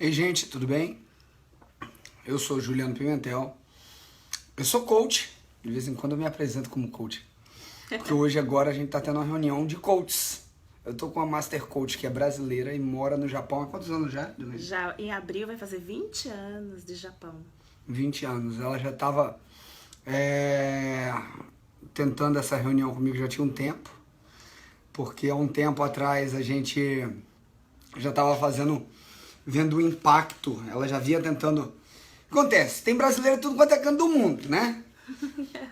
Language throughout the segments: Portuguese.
Ei, gente, tudo bem? Eu sou Juliano Pimentel. Eu sou coach. De vez em quando eu me apresento como coach. Porque hoje, agora, a gente tá tendo uma reunião de coaches. Eu tô com uma Master Coach que é brasileira e mora no Japão há quantos anos já? Já em abril vai fazer 20 anos de Japão. 20 anos. Ela já tava tentando essa reunião comigo já tinha um tempo. Porque há um tempo atrás a gente já tava vendo o impacto. Ela já vinha tentando... Acontece, tem brasileiro tudo quanto é canto do mundo, né?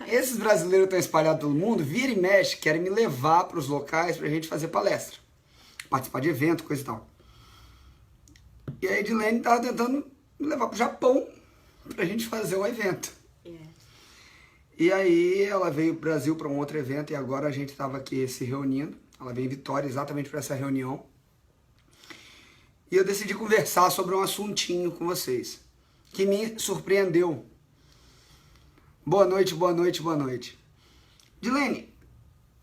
Esses brasileiros estão espalhados pelo mundo, vira e mexe, querem me levar para os locais pra gente fazer palestra. Participar de evento, coisa e tal. E a Edilene tava tentando me levar pro Japão pra gente fazer um evento. E aí ela veio pro Brasil para um outro evento e agora a gente tava aqui se reunindo. Ela veio em Vitória exatamente para essa reunião. E eu decidi conversar sobre um assuntinho com vocês, que me surpreendeu. Boa noite, boa noite, boa noite. Dilene,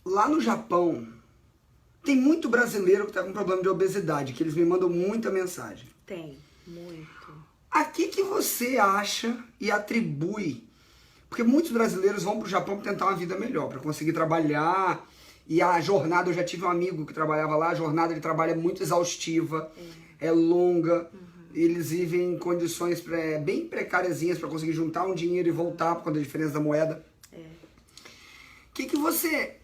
lá no Japão, tem muito brasileiro que tá com problema de obesidade, que eles me mandam muita mensagem. Tem, muito. A que você acha e atribui? Porque muitos brasileiros vão pro Japão para tentar uma vida melhor, para conseguir trabalhar. E a jornada, eu já tive um amigo que trabalhava lá, a jornada de trabalho é muito exaustiva, é longa. Eles vivem em condições bem precáriazinhas para conseguir juntar um dinheiro e voltar por conta da diferença da moeda. Que você...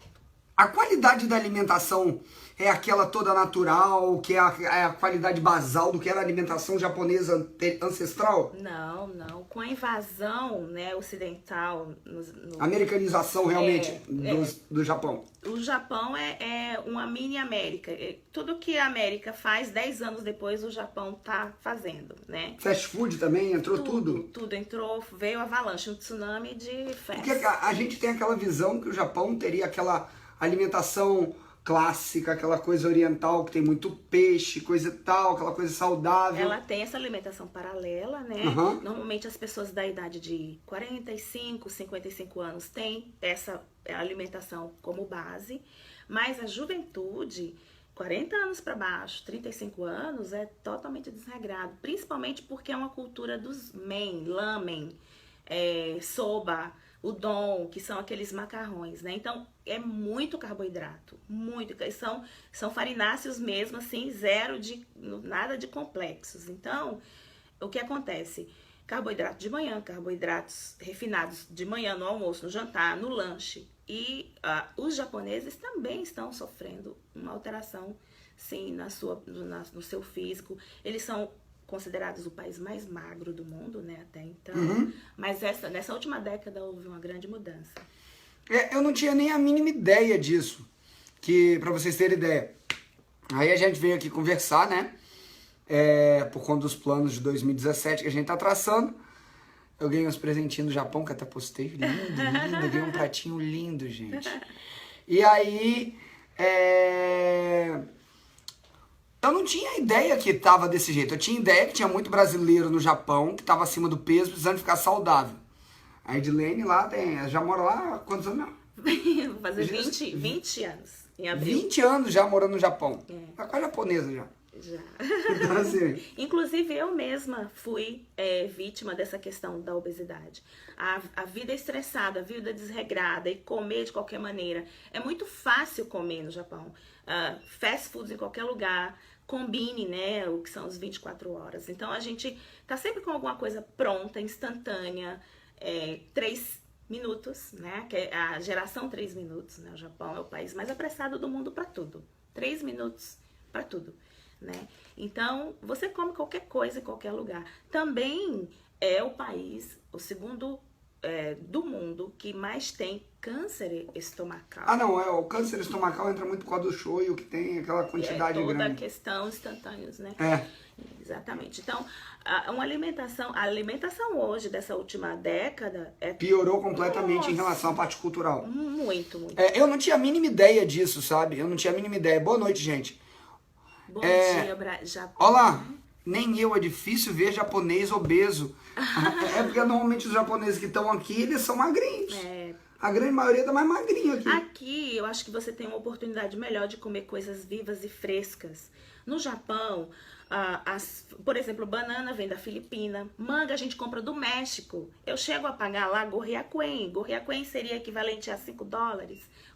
A qualidade da alimentação é aquela toda natural, que é a qualidade basal do que era a alimentação japonesa ancestral? Não. Com a invasão, né, ocidental... Americanização, realmente, do Japão. O Japão é uma mini América. Tudo que a América faz, 10 anos depois o Japão tá fazendo, né? Fast food também, entrou tudo? Tudo entrou, veio avalanche, um tsunami de fast. Porque a gente tem aquela visão que o Japão teria aquela alimentação clássica, aquela coisa oriental que tem muito peixe, coisa e tal, aquela coisa saudável. Ela tem essa alimentação paralela, né? Normalmente as pessoas da idade de 45, 55 anos têm essa alimentação como base, mas a juventude, 40 anos para baixo, 35 anos, é totalmente desregrado, principalmente porque é uma cultura dos men, lamen, soba, udon, que são aqueles macarrões, né? Então, é muito carboidrato, muito. São farináceos mesmo, assim, nada de complexos. Então, o que acontece? Carboidrato de manhã, carboidratos refinados de manhã, no almoço, no jantar, no lanche. E os japoneses também estão sofrendo uma alteração, sim, no seu físico. Eles são considerados o país mais magro do mundo, né, até então. Mas nessa última década houve uma grande mudança. Eu não tinha nem a mínima ideia disso, que para vocês terem ideia. Aí a gente veio aqui conversar, né, por conta dos planos de 2017 que a gente tá traçando. Eu ganhei uns presentinhos do Japão, que até postei, lindo, eu ganhei um pratinho lindo, gente. E aí, eu não tinha ideia que tava desse jeito. Eu tinha ideia que tinha muito brasileiro no Japão que tava acima do peso, precisando ficar saudável. A Edilene lá já mora lá há quantos anos? Vou fazer 20 anos em abril. 20 anos já morando no Japão. Tá quase japonesa já. Já. Então, assim... Inclusive eu mesma fui vítima dessa questão da obesidade. A vida estressada, a vida desregrada e comer de qualquer maneira. É muito fácil comer no Japão. Fast foods em qualquer lugar. Combine, né, o que são os 24 horas. Então a gente tá sempre com alguma coisa pronta, instantânea, 3 minutos, né, que é a geração 3 minutos, né, o Japão é o país mais apressado do mundo para tudo. 3 minutos para tudo, né. Então você come qualquer coisa em qualquer lugar. Também é o país, o segundo do mundo que mais tem câncer estomacal. Não, o câncer estomacal entra muito por causa do shoyu, que tem aquela quantidade grande. Toda a questão instantâneos, né? Exatamente. Então, a alimentação hoje, dessa última década... piorou completamente em relação à parte cultural. Muito. Eu não tinha a mínima ideia disso, sabe? Eu não tinha a mínima ideia. Boa noite, gente. Bom dia, Japão. Olá. Nem eu, é difícil ver japonês obeso. Porque normalmente os japoneses que estão aqui, eles são magrinhos. A grande maioria tá mais magrinho aqui. Aqui, eu acho que você tem uma oportunidade melhor de comer coisas vivas e frescas. No Japão, por exemplo, banana vem da Filipina, manga a gente compra do México. Eu chego a pagar lá gorriaquen. Gorriaquen seria equivalente a $5,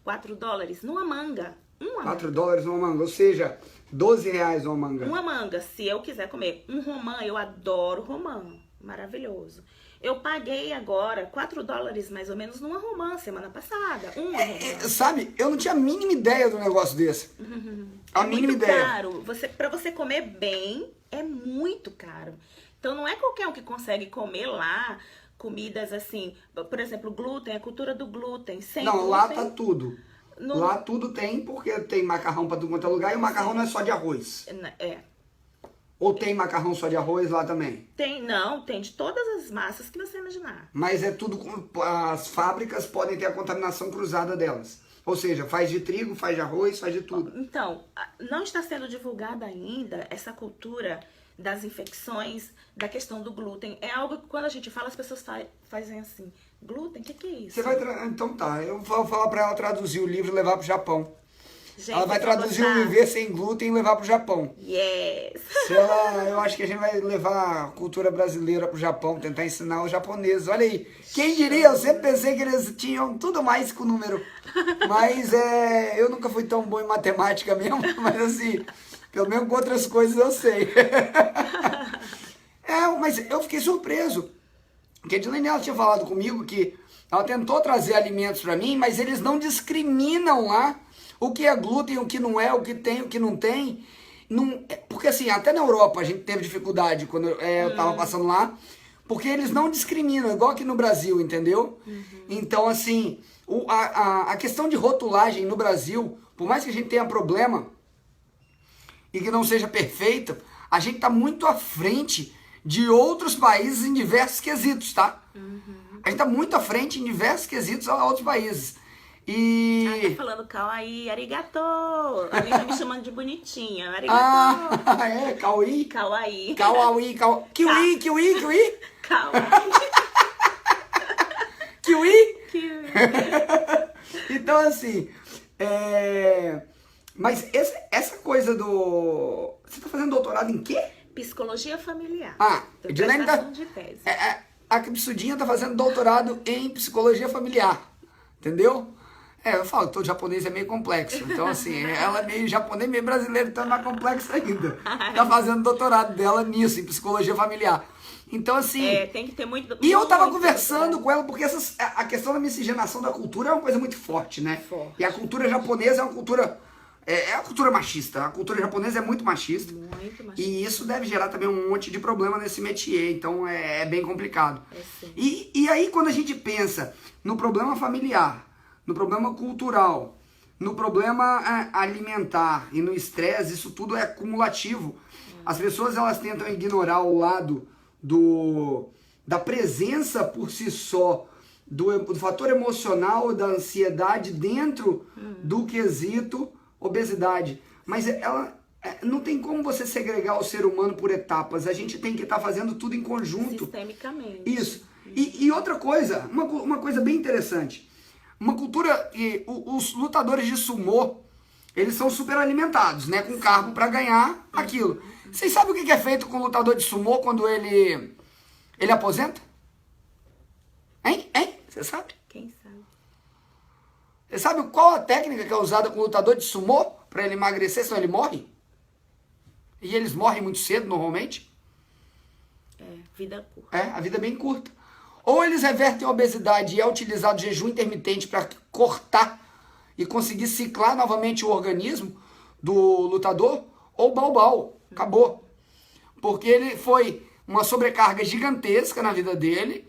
$4 numa manga. $4 uma manga, ou seja, R$12 uma manga. Uma manga, se eu quiser comer. Um romã, eu adoro romã, maravilhoso. Eu paguei agora $4 mais ou menos numa romã semana passada. Sabe, eu não tinha a mínima ideia do negócio desse. A mínima ideia. É muito caro. Pra você comer bem, é muito caro. Então não é qualquer um que consegue comer lá comidas assim, por exemplo, glúten, a cultura do glúten. Sem glúten, lá tá tudo. Lá tudo tem, porque tem macarrão pra tudo quanto é lugar, e o macarrão não é só de arroz. Ou tem macarrão só de arroz lá também? Tem de todas as massas que você imaginar. Mas é tudo, as fábricas podem ter a contaminação cruzada delas. Ou seja, faz de trigo, faz de arroz, faz de tudo. Então, não está sendo divulgada ainda essa cultura das infecções, da questão do glúten. É algo que quando a gente fala, as pessoas fazem assim, glúten, o que é isso? Você vai então tá, eu vou falar pra ela traduzir o livro e levar pro Japão. Gente, ela vai traduzir o Viver Sem Glúten e levar pro Japão. Yes! Eu acho que a gente vai levar a cultura brasileira pro Japão, tentar ensinar os japoneses. Olha aí, quem diria? Eu sempre pensei que eles tinham tudo mais que o número. Mas eu nunca fui tão bom em matemática mesmo, mas assim, pelo menos com outras coisas eu sei. Mas eu fiquei surpreso. Porque a Edilene, ela tinha falado comigo que ela tentou trazer alimentos para mim, mas eles não discriminam lá o que é glúten, o que não é, o que tem, o que não tem. Porque assim, até na Europa a gente teve dificuldade quando eu tava passando lá, porque eles não discriminam, igual aqui no Brasil, entendeu? Então assim, a questão de rotulagem no Brasil, por mais que a gente tenha problema e que não seja perfeito, a gente tá muito à frente de outros países em diversos quesitos, tá? A gente tá muito à frente em diversos quesitos a outros países. Tá falando kawaii, arigato. A gente tá me chamando de bonitinha. Arigato. Kawaii? Kawaii. Kawaii, kiwi, kiwi, kiwi? Kawaii. Kiwi? Kiwi. Então, assim, mas essa coisa do... Você tá fazendo doutorado em quê? Psicologia familiar. Edilene tá... de tese. A Kipsudinha tá fazendo doutorado em psicologia familiar. Entendeu? Eu falo, todo japonês é meio complexo. Então, assim, ela é meio japonês, meio brasileiro, então é mais complexo ainda. Tá fazendo doutorado dela nisso, em psicologia familiar. Então, assim... tem que ter muito... E eu tava conversando com ela, porque a questão da miscigenação da cultura é uma coisa muito forte, né? Forte. E a cultura japonesa é uma cultura... É uma cultura machista. A cultura japonesa é muito machista. Muito machista. E isso deve gerar também um monte de problema nesse métier. Então, é bem complicado. Sim. E aí, quando a gente pensa no problema familiar, no problema cultural, no problema alimentar e no estresse, isso tudo é cumulativo. As pessoas, elas tentam ignorar o lado da presença por si só, do fator emocional, da ansiedade dentro do quesito obesidade. Mas não tem como você segregar o ser humano por etapas. A gente tem que estar fazendo tudo em conjunto. Sistemicamente. Isso. E outra coisa, uma coisa bem interessante. Uma cultura... Os lutadores de sumô, eles são super alimentados, né? Com carbo para ganhar aquilo. Vocês sabem o que é feito com o lutador de sumô quando ele aposenta? Hein? Você sabe? Quem sabe? Você sabe qual a técnica que é usada com o lutador de sumô para ele emagrecer, senão ele morre? E eles morrem muito cedo, normalmente. Vida curta. A vida é bem curta. Ou eles revertem a obesidade e é utilizado jejum intermitente para cortar e conseguir ciclar novamente o organismo do lutador, ou baubau. Acabou. Porque ele foi uma sobrecarga gigantesca na vida dele,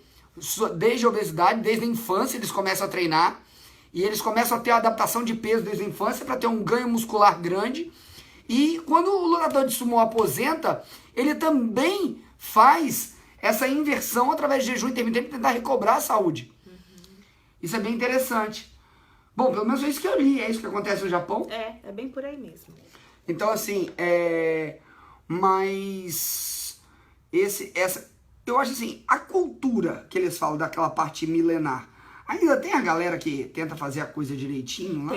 desde a obesidade, desde a infância eles começam a treinar, e eles começam a ter a adaptação de peso desde a infância para ter um ganho muscular grande. E quando o lutador de sumô aposenta, ele também faz essa inversão através de jejum intermitente para tentar recobrar a saúde. Isso é bem interessante. Bom, pelo menos é isso que eu li, é isso que acontece no Japão. É bem por aí mesmo. Então, assim, mas eu acho assim, a cultura que eles falam daquela parte milenar, ainda tem a galera que tenta fazer a coisa direitinho lá?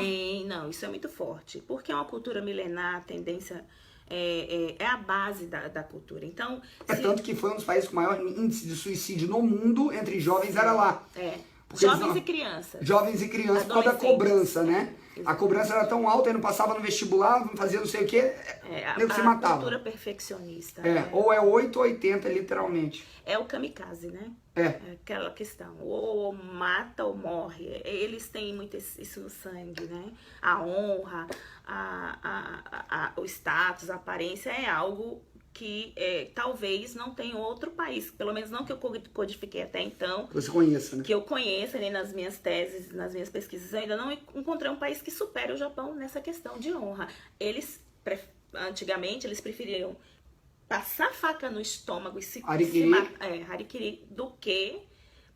Não, isso é muito forte. Porque é uma cultura milenar, a tendência é a base da cultura. Então, tanto que foi um dos países com maior índice de suicídio no mundo entre jovens, era lá. Jovens e crianças. Jovens e crianças por causa da cobrança, né? A cobrança era tão alta, aí não passava no vestibular, não fazia não sei o quê, nego se matava. A cultura perfeccionista. Ou é 8 ou 80, literalmente. É o kamikaze, né? É aquela questão, ou mata ou morre. Eles têm muito isso no sangue, né? A honra, o status, a aparência é algo que talvez não tenha outro país, pelo menos não que eu codifiquei até então. Você conheça, né? Que eu conheça, né, nas minhas teses, nas minhas pesquisas, eu ainda não encontrei um país que supere o Japão nessa questão de honra. Antigamente, eles preferiam passar faca no estômago e se harikiri, do que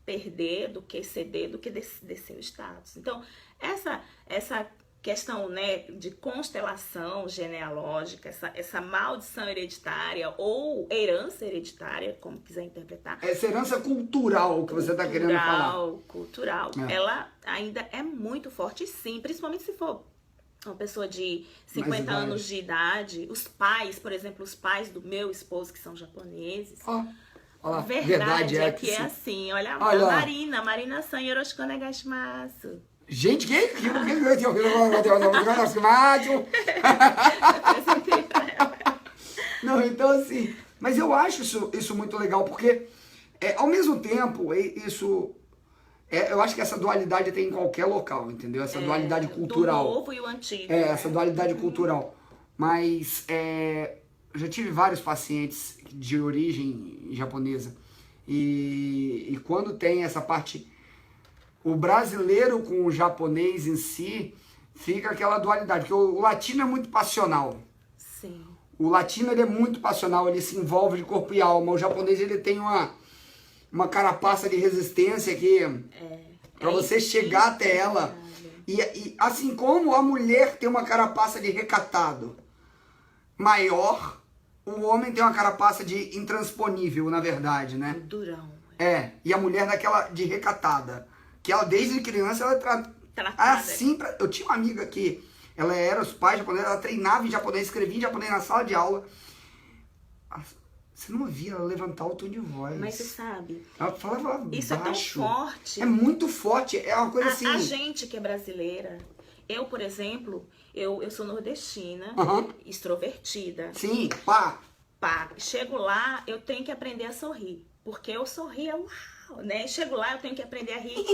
perder, do que ceder, do que descer o status. Então, essa questão, né, de constelação genealógica, essa maldição hereditária ou herança hereditária, como quiser interpretar. Essa herança cultural que você está querendo falar. Cultural. Ela ainda é muito forte, sim, principalmente se for uma pessoa de 50 anos de idade. Os pais, por exemplo, os pais do meu esposo, que são japoneses. A verdade é que é assim. Olha a Marina-san, yoroshiku onegaishimasu. Gente, não, então assim, mas eu acho isso muito legal, porque ao mesmo tempo, eu acho que essa dualidade tem em qualquer local, entendeu? Essa dualidade cultural. Do novo e o antigo. Essa dualidade cultural. Mas eu já tive vários pacientes de origem japonesa, e quando tem essa parte, o brasileiro com o japonês em si, fica aquela dualidade, porque o latino é muito passional. Sim. O latino, ele é muito passional, ele se envolve de corpo e alma. O japonês, ele tem uma carapaça de resistência que, para você chegar até ela, e assim como a mulher tem uma carapaça de recatado maior, o homem tem uma carapaça de intransponível, na verdade, né? Durão. E a mulher daquela de recatada. Que ela, desde criança, ela assim, eu tinha uma amiga que ela era os pais japoneses, ela treinava em japonês, escrevia em japonês na sala de aula. Você não ouvia ela levantar o tom de voz. Mas você sabe, ela falava isso baixo. É tão forte. É muito forte, é uma coisa assim. A gente que é brasileira, eu, por exemplo, eu sou nordestina, extrovertida. Sim, pá. Chego lá, eu tenho que aprender a sorrir, porque eu sorria, uau, né? Chego lá, eu tenho que aprender a rir.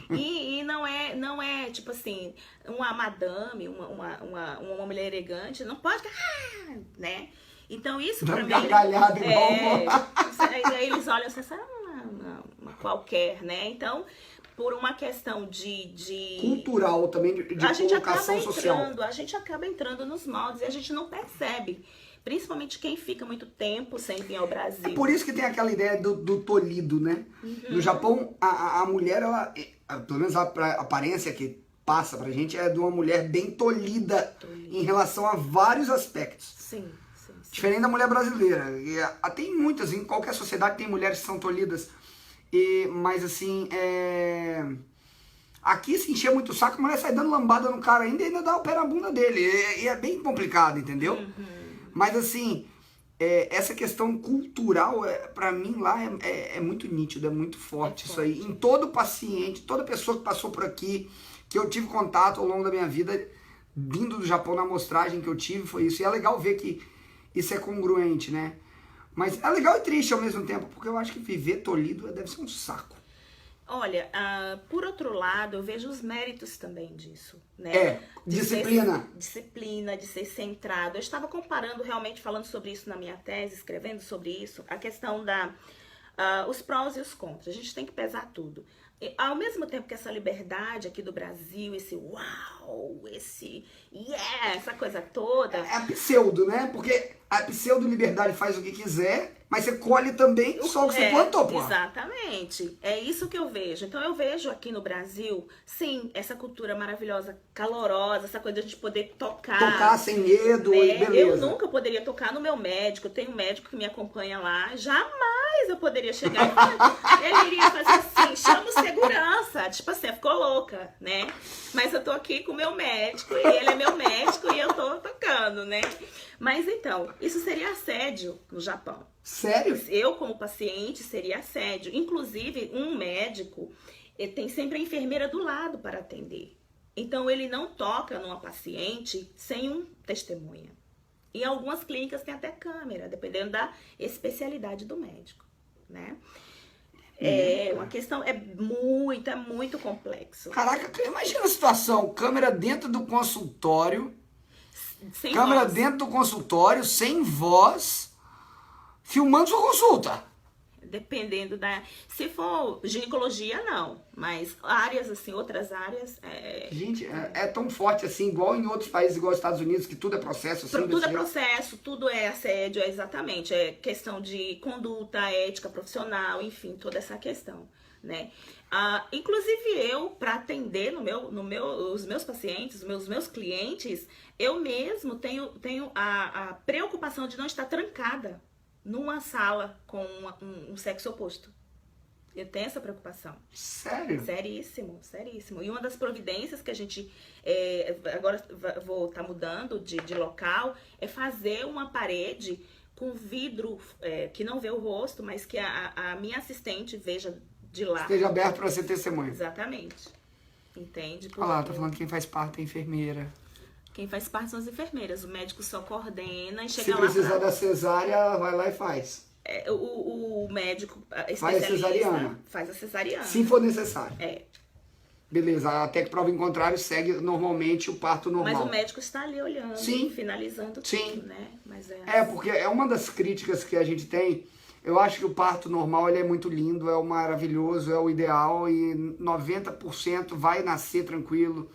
E não é tipo assim, uma madame, uma mulher elegante, não pode, né? Então isso pra mim... gargalhada igual aí eles olham assim, uma qualquer, né? Então, por uma questão de cultural também, de colocação social. A gente acaba entrando nos moldes e a gente não percebe. Principalmente quem fica muito tempo sem vir ao Brasil. É por isso que tem aquela ideia do tolhido, né? No Japão, a mulher, ela, pelo menos a aparência que passa pra gente, é de uma mulher bem tolhida em relação a vários aspectos. Sim. Diferente da mulher brasileira. E, tem muitas, em qualquer sociedade tem mulheres que são tolhidas. Mas assim, aqui se encher muito o saco, a mulher sai dando lambada no cara ainda dá o pé na bunda dele. E é bem complicado, entendeu? Mas assim, essa questão cultural, pra mim lá, é muito nítido, é muito forte isso aí. Em todo paciente, toda pessoa que passou por aqui, que eu tive contato ao longo da minha vida, vindo do Japão, na amostragem que eu tive, foi isso. E é legal ver que isso é congruente, né? Mas é legal e triste ao mesmo tempo, porque eu acho que viver tolhido deve ser um saco. Olha, por outro lado, eu vejo os méritos também disso, né? Disciplina. Disciplina, de ser centrado. Eu estava comparando, realmente, falando sobre isso na minha tese, escrevendo sobre isso, a questão os prós e os contras. A gente tem que pesar tudo. E, ao mesmo tempo que essa liberdade aqui do Brasil, esse uau, essa coisa toda... É a pseudo, né? Porque a pseudo-liberdade faz o que quiser, mas você colhe também só o que você plantou, pô. Exatamente. É isso que eu vejo. Então eu vejo aqui no Brasil, sim, essa cultura maravilhosa, calorosa, essa coisa de a gente poder tocar. Tocar sem medo, né? e beleza. Eu nunca poderia tocar no meu médico. Eu tenho um médico que me acompanha lá. Jamais Jamais eu poderia chegar e falar. Ele iria fazer assim, chama o segurança. Tipo assim, ficou louca, né? Mas eu tô aqui com o meu médico, e ele é meu médico, e eu tô tocando, né? Mas então, isso seria assédio no Japão. Sério? Eu, como paciente, seria assédio. Inclusive, um médico tem sempre a enfermeira do lado para atender. Então, ele não toca numa paciente sem um testemunha. Em algumas clínicas tem até câmera, dependendo da especialidade do médico, né? É uma questão, é muito complexo. Caraca, imagina a situação, câmera dentro do consultório, Sem câmera voz. dentro do consultório, sem voz, filmando sua consulta. Dependendo da... Se for ginecologia, não. Mas áreas, assim, outras áreas... Gente, é tão forte assim, igual em outros países, igual os Estados Unidos, que tudo é processo. Assim, Tudo é processo, tudo é assédio, exatamente. É questão de conduta, ética profissional, enfim, toda essa questão, né? Inclusive eu, para atender os meus pacientes, os meus clientes, eu mesmo tenho a preocupação de não estar trancada numa sala com um sexo oposto. Eu tenho essa preocupação. Sério? Seríssimo, seríssimo. E uma das providências que a gente, agora vou estar mudando de local, é fazer uma parede com vidro que não vê o rosto, mas que a minha assistente veja de lá. Esteja aberto para ser testemunha. Exatamente. Entende? Olha lá, tá falando que quem faz parte é enfermeira. Quem faz parte são as enfermeiras. O médico só coordena e chega Se lá. precisar da cesárea, vai lá e faz. O médico Faz a cesariana. faz a cesariana. Se for necessário. É. Beleza, até que prova em contrário, segue normalmente o parto normal. Mas o médico está ali olhando, Sim. finalizando Sim. tudo, né? Mas porque é uma das críticas que a gente tem. Eu acho que o parto normal ele é muito lindo, é o maravilhoso, é o ideal e 90% vai nascer tranquilo.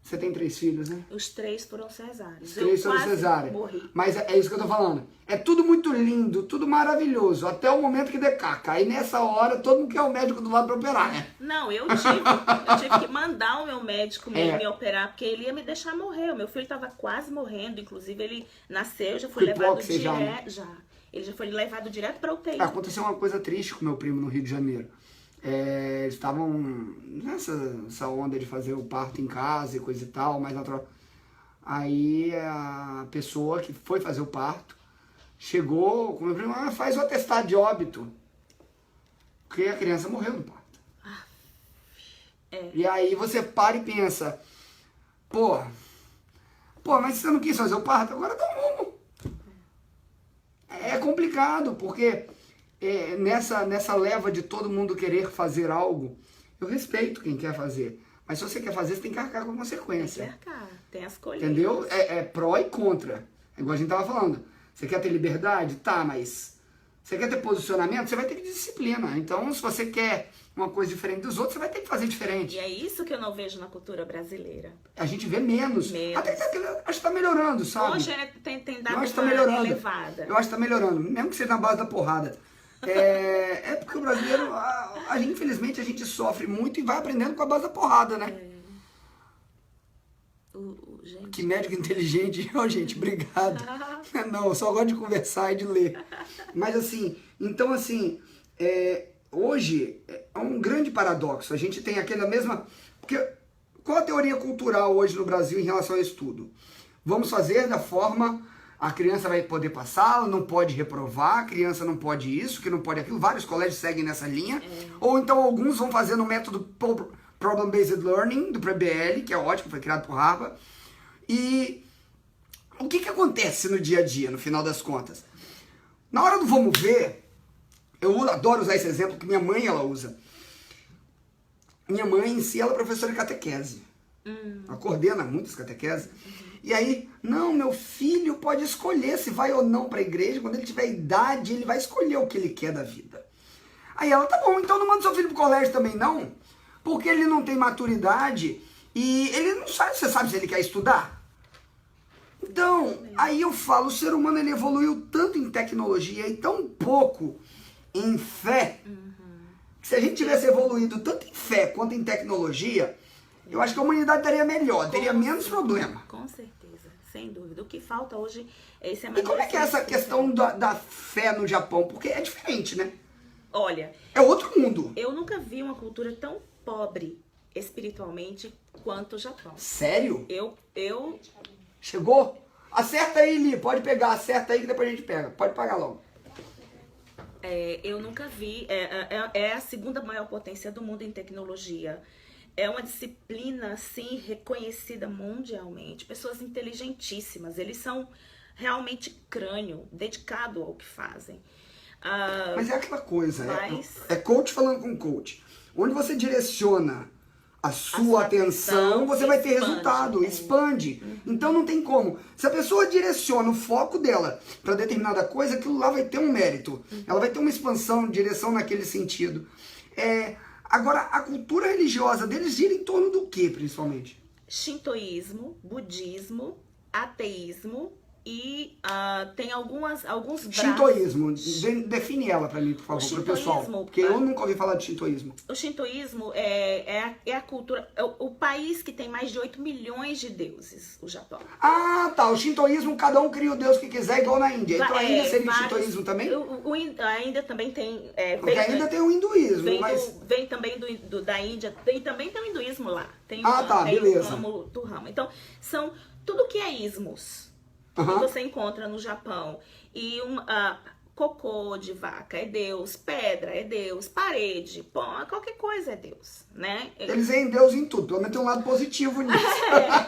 Você tem 3 filhos, né? Os 3 foram cesáreos. Os 3 foram cesáreas. Morri. Mas é isso que eu tô falando. É tudo muito lindo, tudo maravilhoso, até o momento que decaca. Aí nessa hora todo mundo quer o médico do lado pra operar, né? Não, eu tive que mandar o meu médico me operar, porque ele ia me deixar morrer. O meu filho estava quase morrendo, inclusive ele nasceu, já foi levado direto. Já. Ele já foi levado direto pra UTI. Aconteceu uma coisa triste com meu primo no Rio de Janeiro. Eles estavam nessa onda de fazer o parto em casa e coisa e tal, mais natural. Aí a pessoa que foi fazer o parto chegou com meu primo, faz o atestado de óbito. Porque a criança morreu no parto. E aí você para e pensa, pô, mas você não quis fazer o parto, agora dá um rumo. É complicado, porque nessa leva de todo mundo querer fazer algo, eu respeito quem quer fazer. Mas se você quer fazer, você tem que arcar com a consequência. Tem que arcar, tem as colheitas. Entendeu? É pró e contra. É igual a gente tava falando. Você quer ter liberdade? Tá, mas você quer ter posicionamento? Você vai ter que ter disciplina. Então, se você quer uma coisa diferente dos outros, você vai ter que fazer diferente. E é isso que eu não vejo na cultura brasileira. A gente vê menos. Até que acho que tá melhorando, sabe? Hoje tem dado eu acho que tá uma melhorando. elevada. Eu acho que tá melhorando, mesmo que seja na base da porrada. É porque o brasileiro, infelizmente, a gente sofre muito e vai aprendendo com a base da porrada, né? Gente. Que médico inteligente. Gente, obrigado. Não, eu só gosto de conversar e de ler. Mas assim, então assim, hoje é um grande paradoxo. A gente tem aquela mesma... Porque qual a teoria cultural hoje no Brasil em relação a isso tudo? Vamos fazer da forma... A criança vai poder passar, ela não pode reprovar, a criança não pode isso, que não pode aquilo. Vários colégios seguem nessa linha. Ou então alguns vão fazer no método Problem-Based Learning, do PBL, que é ótimo, foi criado por Harvard. E o que acontece no dia a dia, no final das contas? Na hora do vamos ver, eu adoro usar esse exemplo que minha mãe ela usa. Minha mãe em si, ela é professora de catequese. Ela coordena muitas catequeses. E aí, não, meu filho pode escolher se vai ou não para a igreja. Quando ele tiver idade, ele vai escolher o que ele quer da vida. Aí ela, tá bom, então não manda seu filho pro colégio também não, porque ele não tem maturidade e ele não sabe, você sabe se ele quer estudar? Então, aí eu falo, o ser humano ele evoluiu tanto em tecnologia e tão pouco em fé, que se a gente tivesse evoluído tanto em fé quanto em tecnologia, eu acho que a humanidade estaria melhor, teria menos problema. Com certeza. sem dúvida. O que falta hoje é esse amadurecimento. E como é que é essa questão da fé no Japão? Porque é diferente, né? Olha... É outro mundo. Eu nunca vi uma cultura tão pobre espiritualmente quanto o Japão. Sério? Eu... Chegou? Acerta aí, Li. Pode pegar. Acerta aí que depois a gente pega. Pode pagar logo. Eu nunca vi. É a segunda maior potência do mundo em tecnologia. É uma disciplina, assim, reconhecida mundialmente. Pessoas inteligentíssimas. Eles são realmente crânio, dedicado ao que fazem. Mas é aquela coisa. É coach falando com coach. Onde você direciona a sua atenção, você vai ter resultado, expande. Então não tem como. Se a pessoa direciona o foco dela para determinada coisa, aquilo lá vai ter um mérito. Ela vai ter uma expansão, direção naquele sentido. Agora, a cultura religiosa deles gira em torno do que, principalmente? Shintoísmo, budismo, ateísmo e tem alguns braços. Shintoísmo, define ela pra mim, por favor, pro pessoal. Porque eu nunca ouvi falar de shintoísmo. O shintoísmo é a cultura, o país que tem mais de 8 milhões de deuses, o Japão. Ah, tá. O shintoísmo, cada um cria o deus que quiser, igual na Índia. Então a Índia seria o shintoísmo também? A Índia também tem... Porque a Índia tem o hinduísmo, vem também da Índia, também tem o hinduísmo lá. Beleza. Do ramo. Então, são tudo que é ismos. Que você encontra no Japão. E cocô de vaca é Deus, pedra é Deus, parede, pão, qualquer coisa é Deus, né? Eles veem Deus em tudo, pelo menos tem um lado positivo nisso.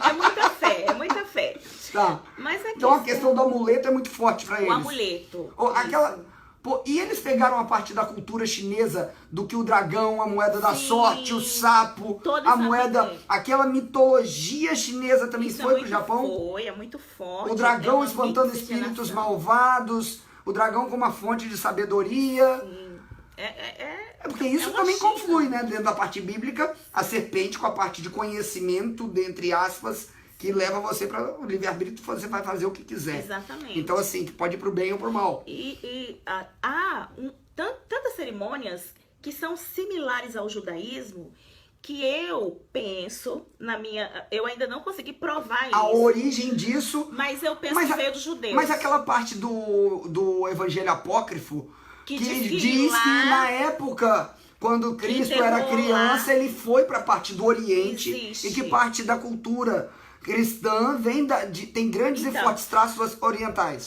É muita fé, é muita fé. Tá. Mas então a questão do amuleto é muito forte pra eles. O amuleto. E eles pegaram a parte da cultura chinesa do que o dragão, a moeda da sorte, o sapo, a moeda, aquela mitologia chinesa também foi pro Japão? É muito forte. O dragão espantando espíritos malvados, o dragão como uma fonte de sabedoria. Sim. Porque isso também conflui, né? Dentro da parte bíblica, a serpente com a parte de conhecimento, dentre aspas, que leva você para o livre-arbítrio, você vai fazer o que quiser. Exatamente. Então, assim, que pode ir pro bem ou pro mal. Há tantas cerimônias que são similares ao judaísmo que eu penso, eu ainda não consegui provar isso. A origem disso... Mas eu penso que veio dos judeus. Mas aquela parte do evangelho apócrifo, que diz lá, que na época... Quando Cristo era criança, ele foi para a parte do Oriente e que parte da cultura cristã tem grandes e fortes traços orientais.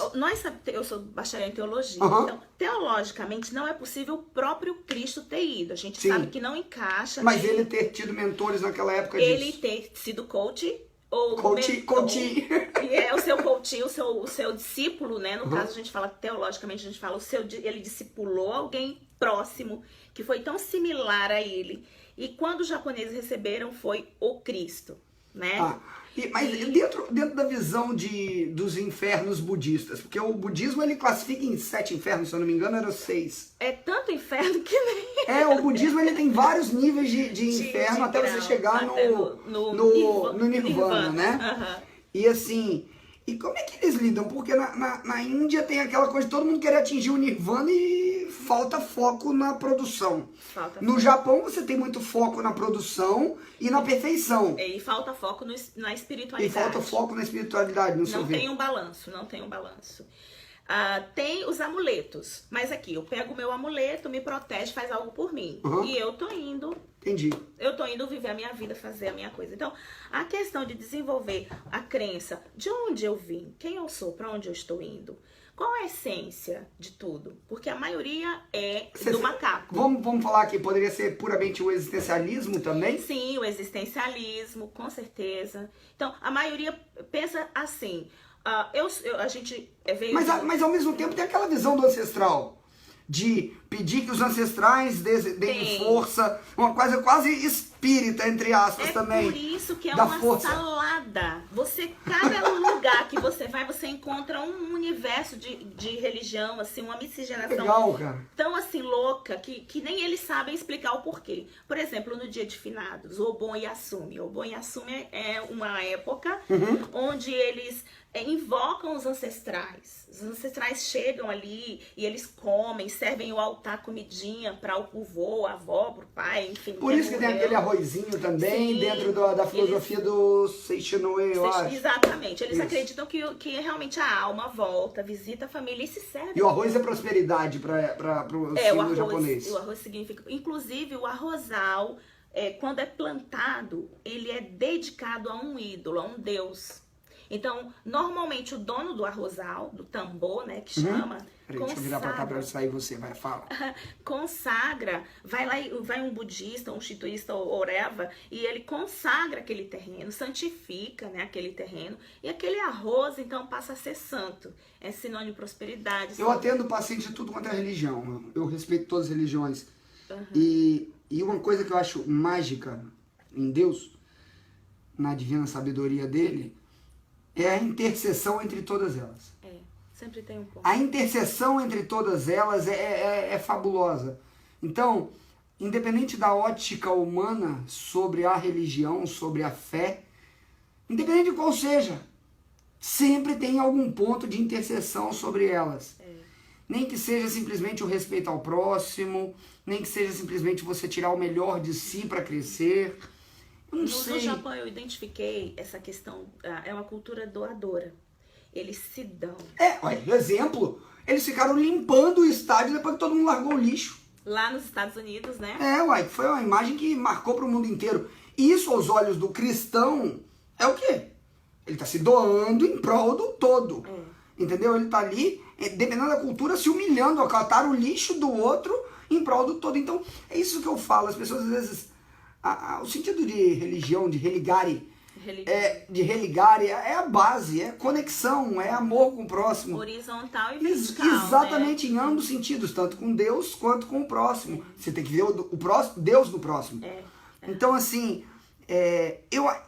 Eu sou bacharel em teologia, então teologicamente não é possível o próprio Cristo ter ido. A gente sabe que não encaixa. Mas ele ter tido mentores naquela época ele ter sido coach. Coach. O seu coach, o seu discípulo, né? No caso, a gente fala, teologicamente, a gente fala, ele discipulou alguém próximo, que foi tão similar a ele. E quando os japoneses receberam, foi o Cristo, né? Mas dentro da visão dos infernos budistas, porque o budismo ele classifica em 7 infernos, se eu não me engano, eram 6. É tanto inferno que nem... o budismo ele tem vários níveis de inferno até você chegar no nirvana, né? E assim, e como é que eles lidam? Porque na Índia tem aquela coisa de todo mundo querer atingir o nirvana e falta foco na produção. No Japão você tem muito foco na produção e na perfeição. E falta foco na espiritualidade. E falta foco na espiritualidade, no seu ver. Não tem um balanço. Tem os amuletos. Mas aqui, eu pego o meu amuleto, me protege, faz algo por mim. E eu tô indo... Entendi. Eu tô indo viver a minha vida, fazer a minha coisa. Então, a questão de desenvolver a crença de onde eu vim, quem eu sou, para onde eu estou indo, qual a essência de tudo? Porque a maioria é do macaco. Vamos falar aqui, poderia ser puramente o existencialismo também? Sim, o existencialismo, com certeza. Então, a maioria pensa assim, a gente veio... Mas ao mesmo tempo tem aquela visão do ancestral. De pedir que os ancestrais deem força, uma coisa quase espírita, entre aspas, também. É por isso que é uma salada. Cada lugar que você vai, você encontra um universo de religião, assim, uma miscigenação. Legal, cara. Tão assim, louca, que nem eles sabem explicar o porquê. Por exemplo, no dia de finados, o Obon Yasumi. O Obon Yasumi é uma época onde eles invocam os ancestrais. Os ancestrais chegam ali e eles comem, servem o altar comidinha para o vô, a avó, pro pai, enfim. Por isso que tem aquele arrozinho também, Sim, dentro da filosofia do Seishinoi, eu acho. Exatamente. Eles Isso. acreditam que realmente a alma volta, visita a família e se serve. E o arroz é prosperidade para o símbolo japonês. O arroz significa... Inclusive, o arrozal, quando é plantado, ele é dedicado a um ídolo, a um deus. Então, normalmente, o dono do arrozal, do tambor, né, que chama... Peraí, deixa eu virar pra cá pra sair você, vai, fala. Consagra, vai um budista, um shintoísta ou oreva, e ele consagra aquele terreno, santifica, né, aquele terreno, e aquele arroz, então, passa a ser santo. É sinônimo de prosperidade. Eu atendo paciente de tudo quanto é religião, eu respeito todas as religiões. E uma coisa que eu acho mágica em Deus, na divina sabedoria dele, é a interseção entre todas elas. Sempre tem um ponto. A interseção entre todas elas é fabulosa. Então, independente da ótica humana sobre a religião, sobre a fé, independente de qual seja, sempre tem algum ponto de interseção sobre elas. Nem que seja simplesmente o respeito ao próximo, nem que seja simplesmente você tirar o melhor de si para crescer. Eu não sei. No Japão eu identifiquei essa questão, é uma cultura doadora. Eles se dão. Olha, exemplo, eles ficaram limpando o estádio depois que todo mundo largou o lixo. Lá nos Estados Unidos, né? Foi uma imagem que marcou para o mundo inteiro. E isso, aos olhos do cristão, é o quê? Ele está se doando em prol do todo. Entendeu? Ele está ali, dependendo da cultura, se humilhando, a catar o lixo do outro em prol do todo. Então, é isso que eu falo. As pessoas, às vezes, o sentido de religião, de religare, é a base, é conexão, é amor com o próximo. Horizontal e vertical, exatamente, né? em ambos sentidos, tanto com Deus quanto com o próximo. Você tem que ver o próximo, Deus no próximo. Então, assim,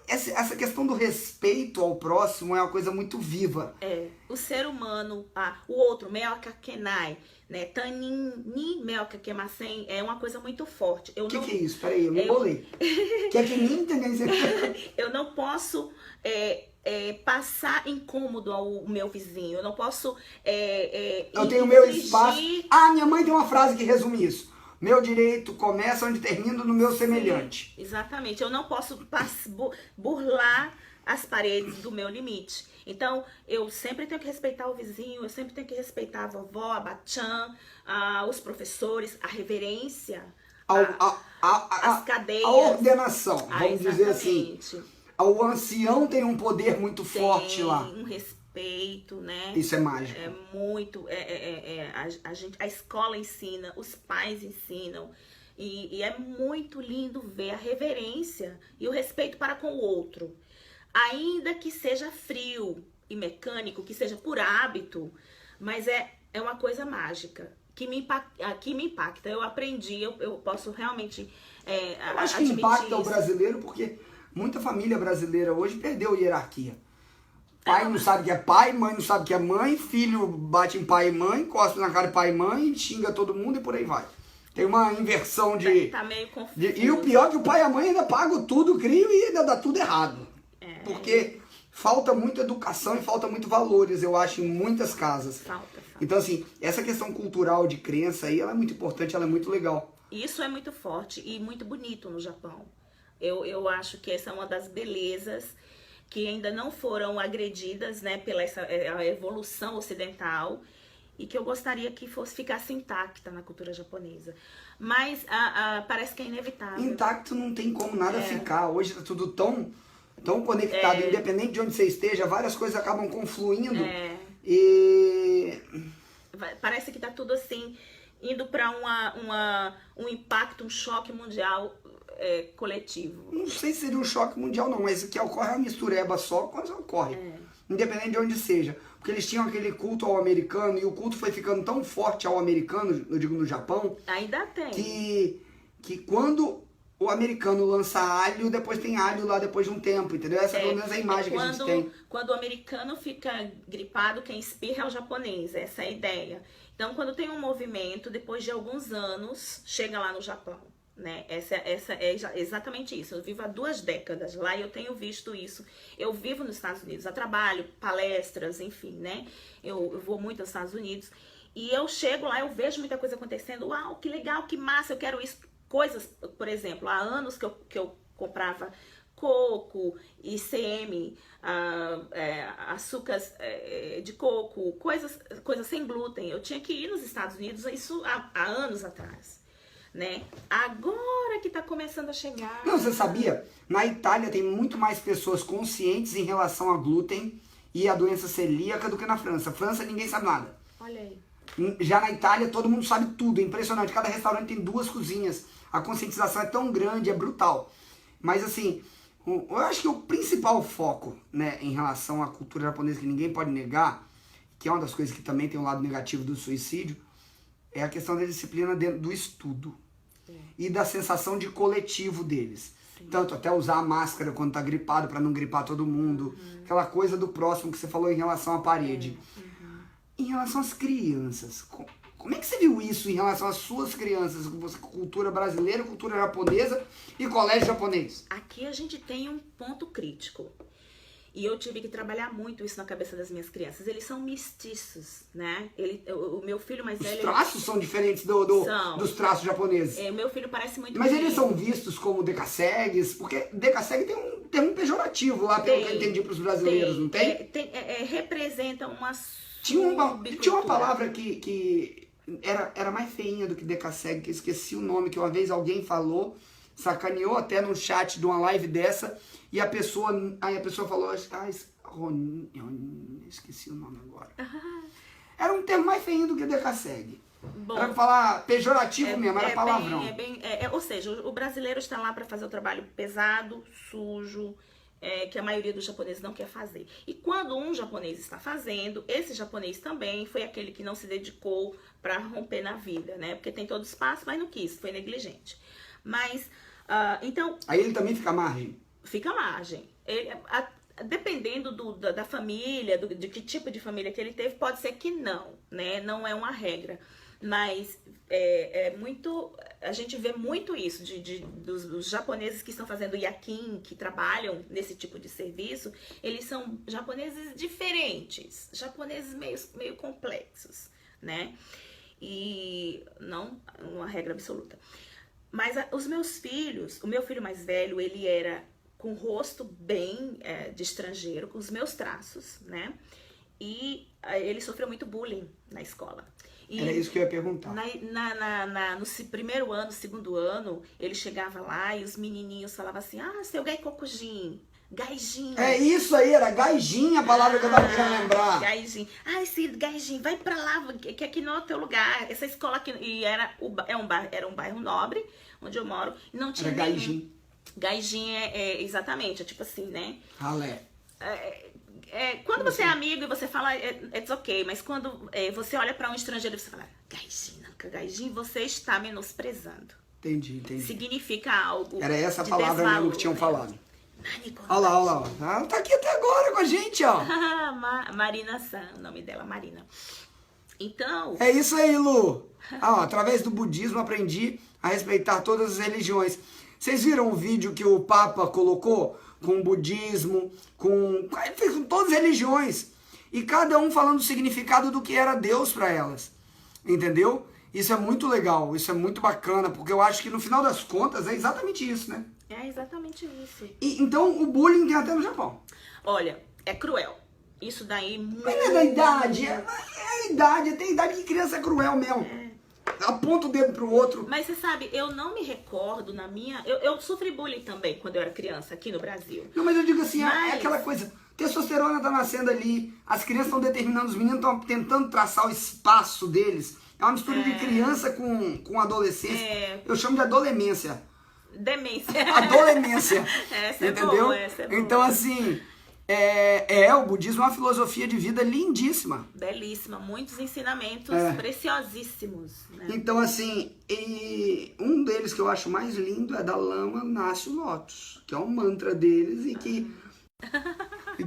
essa questão do respeito ao próximo é uma coisa muito viva. O ser humano, o outro, Meoka Kenai, né? Tanin ni Meoka Kemasen, é uma coisa muito forte. O que é isso? Peraí, eu me embolei. Que é que nem eu não posso passar incômodo ao meu vizinho. Eu não posso eu tenho meu espaço. Minha mãe tem uma frase que resume isso. Meu direito começa onde termina no meu semelhante. Exatamente. Eu não posso burlar as paredes do meu limite. Então, eu sempre tenho que respeitar o vizinho, eu sempre tenho que respeitar a vovó, a bachan, os professores, a reverência, as cadeias. A ordenação, vamos dizer assim. O ancião tem um poder muito forte lá. Um respeito, né? Isso é mágico. É muito. A escola ensina, os pais ensinam. E é muito lindo ver a reverência e o respeito para com o outro. Ainda que seja frio e mecânico, que seja por hábito, mas é uma coisa mágica, que me impacta. Eu aprendi, eu posso realmente eu acho que impacta o brasileiro, porque muita família brasileira hoje perdeu a hierarquia. Pai não sabe que é pai, mãe não sabe que é mãe, filho bate em pai e mãe, cospe na cara de pai e mãe, xinga todo mundo e por aí vai. Tem uma inversão de... Tá meio confuso. E o pior é que o pai e a mãe ainda pagam tudo, criam e ainda dá tudo errado. Porque falta muita educação e falta muito valores, eu acho, em muitas casas. Falta. Então, assim, essa questão cultural de crença aí, ela é muito importante, ela é muito legal. Isso é muito forte e muito bonito no Japão. Eu acho que essa é uma das belezas que ainda não foram agredidas, né, pela a evolução ocidental, e que eu gostaria que ficasse intacta na cultura japonesa. Mas parece que é inevitável. Intacto não tem como nada ficar. Hoje tá tudo tão conectado, independente de onde você esteja, várias coisas acabam confluindo. E parece que tá tudo assim, indo para um impacto, um choque mundial coletivo. Não sei se seria um choque mundial não, mas que ocorre uma mistureba só quando ocorre. Independente de onde seja. Porque eles tinham aquele culto ao americano, e o culto foi ficando tão forte ao americano, eu digo no Japão. Ainda tem. Que quando o americano lança alho, depois tem alho lá depois de um tempo, entendeu? Essa pelo menos é a imagem que a gente tem. Quando o americano fica gripado, quem espirra é o japonês, essa é a ideia. Então, quando tem um movimento, depois de alguns anos, chega lá no Japão, né? Essa é exatamente isso. Eu vivo há 2 décadas lá e eu tenho visto isso. Eu vivo nos Estados Unidos, a trabalho, palestras, enfim, né? Eu vou muito aos Estados Unidos e eu chego lá, eu vejo muita coisa acontecendo. Uau, que legal, que massa, eu quero isso. coisas, por exemplo, há anos que eu comprava coco, ICM, açúcares de coco, coisas sem glúten. Eu tinha que ir nos Estados Unidos, isso há anos atrás, né? Agora que tá começando a chegar. Não, você sabia? Na Itália tem muito mais pessoas conscientes em relação a glúten e a doença celíaca do que na França. França ninguém sabe nada. Olha aí. Já na Itália todo mundo sabe tudo, é impressionante. Cada restaurante tem 2 cozinhas. A conscientização é tão grande, é brutal. Mas assim, eu acho que o principal foco, né, em relação à cultura japonesa que ninguém pode negar, que é uma das coisas que também tem um lado negativo do suicídio, é a questão da disciplina dentro do estudo. E da sensação de coletivo deles. Sim. Tanto até usar a máscara quando tá gripado para não gripar todo mundo. Aquela coisa do próximo que você falou em relação à parede. Em relação às crianças, como é que você viu isso em relação às suas crianças? Cultura brasileira, cultura japonesa e colégio japonês? Aqui a gente tem um ponto crítico. E eu tive que trabalhar muito isso na cabeça das minhas crianças. Eles são mestiços, né? O meu filho mais velho... Os traços são diferentes dos traços japoneses. O meu filho parece muito... Mas eles são vistos como decassegues, porque decassegue tem um pejorativo lá, pelo que eu entendi para os brasileiros, não tem? Representa uma tinha uma palavra que era mais feinha do que decassegue, que eu esqueci o nome, que uma vez alguém falou, sacaneou até num chat de uma live dessa... E aí a pessoa falou, esqueci o nome agora. Era um termo mais feio do que decassegue. Era pra falar pejorativo mesmo, era palavrão. Ou seja, o brasileiro está lá para fazer o trabalho pesado, sujo, que a maioria dos japoneses não quer fazer. E quando um japonês está fazendo, esse japonês também foi aquele que não se dedicou para romper na vida, né? Porque tem todo espaço, mas não quis, foi negligente. Mas, então... Aí ele também fica à margem? Fica à margem. Dependendo da família, de que tipo de família que ele teve, pode ser que não, né? Não é uma regra. Mas a gente vê muito isso dos japoneses que estão fazendo yakin, que trabalham nesse tipo de serviço, eles são japoneses diferentes, japoneses meio complexos, né? E não uma regra absoluta. Mas os meus filhos, o meu filho mais velho, ele era com o rosto bem de estrangeiro, com os meus traços, né? E ele sofreu muito bullying na escola. E era isso que eu ia perguntar. No primeiro ano, segundo ano, ele chegava lá e os menininhos falavam assim, seu gaikokujin, gaijin. É isso aí, era gaijin a palavra que eu tava querendo lembrar. Gaijin. Esse gaijin, vai pra lá, que aqui não é o teu lugar. Essa escola aqui, e era um bairro nobre, onde eu moro, e não tinha era gaijin. Gaijin exatamente, é tipo assim, né? Ralé. Quando você é amigo e você fala, it's ok, mas quando você olha pra um estrangeiro e você fala, gaijin, você está menosprezando. Entendi. Significa algo. Era essa de palavra desvalor, mesmo que tinham né? falado. Olha lá. Ela tá aqui até agora com a gente, ó. Marina San, o nome dela, Marina. Então... É isso aí, Lu. Através do budismo aprendi a respeitar todas as religiões. Vocês viram o vídeo que o Papa colocou com o budismo, ele fez com todas as religiões, e cada um falando o significado do que era Deus para elas, entendeu? Isso é muito legal, isso é muito bacana, porque eu acho que no final das contas é exatamente isso, né? É exatamente isso. E, então o bullying tem até no Japão. Olha, é cruel. Isso daí... Mas não é da idade, é a idade, tem idade que criança é cruel mesmo. Aponta o dedo pro outro. Mas você sabe, eu não me recordo na minha... Eu sofri bullying também quando eu era criança, aqui no Brasil. Não, mas eu digo assim, é aquela coisa... Testosterona tá nascendo ali, as crianças estão determinando, os meninos estão tentando traçar o espaço deles. É uma mistura de criança com adolescência. Eu chamo de adolemência. Demência. Adolemência. Essa é entendeu? Boa, essa é boa. Então, assim... o budismo é uma filosofia de vida lindíssima. Belíssima, muitos ensinamentos preciosíssimos. Né? Então, assim, e um deles que eu acho mais lindo é da lama nasce o lótus, que é um mantra deles e que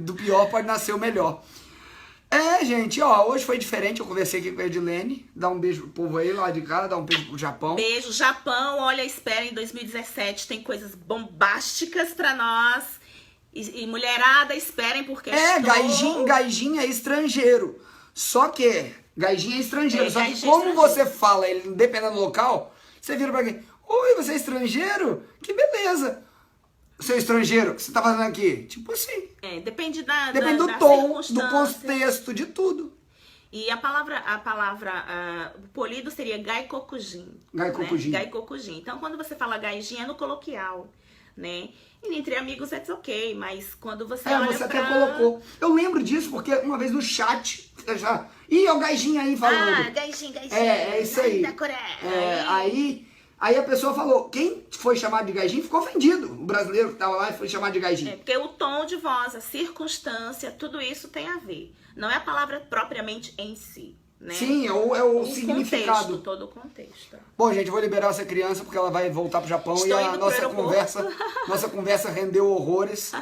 do pior pode nascer o melhor. Gente, hoje foi diferente, eu conversei aqui com a Edilene, dá um beijo pro povo aí lá de casa, dá um beijo pro Japão. Beijo, Japão, olha, espera, em 2017 tem coisas bombásticas pra nós. E mulherada, esperem porque gaijin é estrangeiro. Só que gaijin é estrangeiro. Só que como você fala ele dependendo do local, você vira pra quem? Oi, você é estrangeiro? Que beleza. Você é estrangeiro? O que você tá fazendo aqui? Tipo assim. Depende Depende do da tom, do circunstância. contexto, de tudo. E a palavra polido seria gaikokujin. Gaikokujin. Né? Gaikokujin. Então, quando você fala gaijin, é no coloquial, né? E entre amigos é ok, mas quando você olha você até colocou. Eu lembro disso, porque uma vez no chat, já... Ih, é o gaijin aí falando. gaijin. É isso aí. Da Coreia. Aí a pessoa falou, quem foi chamado de gaijin ficou ofendido. O brasileiro que tava lá e foi chamado de gaijin. Porque o tom de voz, a circunstância, tudo isso tem a ver. Não é a palavra propriamente em si, né? Sim, é o significado. Contexto, todo o contexto. Bom, gente, vou liberar essa criança porque ela vai voltar pro Japão. Estou e a indo pro nossa conversa rendeu horrores.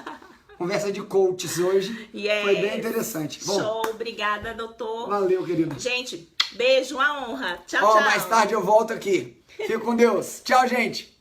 Conversa de coaches hoje. Yes. Foi bem interessante. Bom, show, obrigada, doutor. Valeu, querido. Gente, beijo, uma honra. Tchau, tchau. Mais tarde eu volto aqui. Fico com Deus. Tchau, gente.